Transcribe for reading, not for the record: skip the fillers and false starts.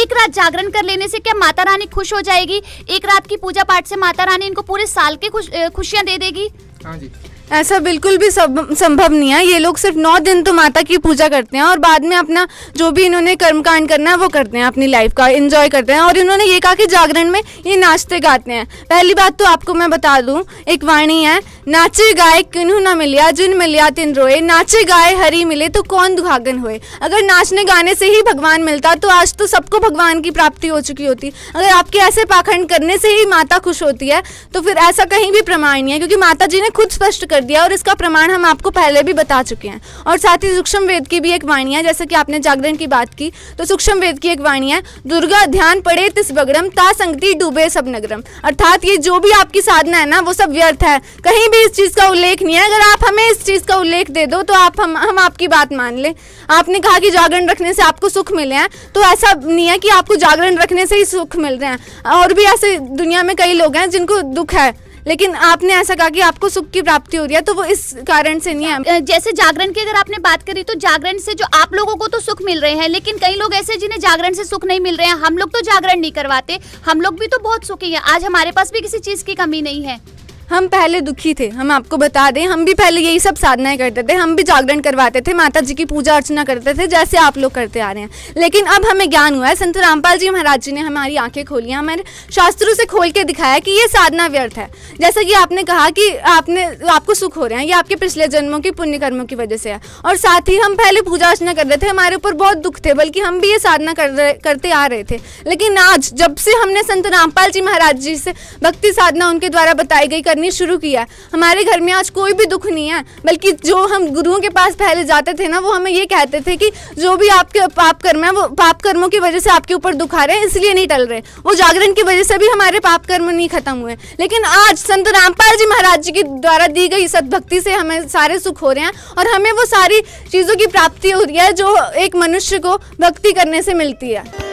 एक रात जागरण कर लेने से क्या माता रानी खुश हो जाएगी? एक रात की पूजा पाठ से माता रानी इनको पूरे साल की खुशियां दे देगी? हाँ जी, ऐसा बिल्कुल भी संभव नहीं है। ये लोग सिर्फ 9 दिन तो माता की पूजा करते हैं और बाद में अपना जो भी इन्होंने कर्मकांड करना है वो करते हैं, अपनी लाइफ का एंजॉय करते हैं। और इन्होंने ये कहा कि जागरण में ये नाचते गाते हैं। पहली बात तो आपको मैं बता दूं, एक वाणी है, नाचे गाए किन्हू ना मिलिया जिन मिलिया तिन रोए, नाचे गाए हरि मिले तो कौन दुहागन होए। अगर नाचने गाने से ही भगवान मिलता तो आज तो सबको भगवान की प्राप्ति हो चुकी होती। अगर आपके ऐसे पाखंड करने से ही माता खुश होती है तो फिर ऐसा कहीं भी प्रमाण नहीं है, क्योंकि माता जी ने खुद स्पष्ट कर दिया और इसका प्रमाण हम आपको पहले भी बता चुके हैं। और साथ ही सूक्ष्म वेद की भी एक वाणी है, जैसे कि आपने जागरण की बात की तो सूक्ष्म वेद की एक वाणी है, दुर्गा ध्यान पड़े तिस बगड़म ता संगति डूबे सब नगरम। अर्थात ये जो भी आपकी साधना है ना वो सब व्यर्थ है, कहीं भी इस चीज का उल्लेख नहीं है। अगर आप हमें इस चीज का उल्लेख दे दो तो हम आपकी बात मान ले। आपने कहा कि जागरण रखने से आपको सुख मिले हैं, तो ऐसा नहीं है कि आपको जागरण रखने से ही सुख मिल रहे हैं। और भी ऐसे दुनिया में कई लोग हैं जिनको दुख है, लेकिन आपने ऐसा कहा कि आपको सुख की प्राप्ति हो रही है, तो वो इस कारण से नहीं है। जैसे जागरण की अगर आपने बात करी तो जागरण से जो आप लोगों को तो सुख मिल रहे हैं, लेकिन कई लोग ऐसे जिन्हें जागरण से सुख नहीं मिल रहे हैं। हम लोग तो जागरण नहीं करवाते, हम लोग भी तो बहुत सुखी हैं। आज हमारे पास भी किसी चीज की कमी नहीं है। हम पहले दुखी थे, हम आपको बता दें, हम भी पहले यही सब साधनाएं करते थे, हम भी जागरण करवाते थे, माता जी की पूजा अर्चना करते थे जैसे आप लोग करते आ रहे हैं। लेकिन अब हमें ज्ञान हुआ है, संत रामपाल जी महाराज जी ने हमारी आंखें खोली हैं, हमारे शास्त्रों से खोल के दिखाया कि ये साधना व्यर्थ है। जैसा कि आपने कहा कि आपको सुख हो रहे हैं, ये आपके पिछले जन्मों की पुण्य कर्मों की वजह से है। और साथ ही हम पहले पूजा अर्चना कर रहे थे, हमारे ऊपर बहुत दुख थे, बल्कि हम भी ये साधना करते आ रहे थे। लेकिन आज जब से हमने संत रामपाल जी महाराज जी से भक्ति साधना उनके द्वारा बताई गई करनी शुरू किया, हमारे घर में आज कोई भी दुख नहीं है। बल्कि जो हम गुरुओं के पास पहले जाते थे ना, वो हमें ये कहते थे कि जो भी आपके पाप कर्म है वो पाप कर्मों की वजह से आपके ऊपर दुख आ रहे हैं, इसलिए नहीं टल रहे। वो जागरण की वजह से भी हमारे पाप कर्म नहीं खत्म हुए। लेकिन आज संत रामपाल जी महाराज जी के द्वारा दी गई सद्भक्ति से हमें सारे सुख हो रहे हैं और हमें वो सारी चीजों की प्राप्ति हो रही है जो एक मनुष्य को भक्ति करने से मिलती है।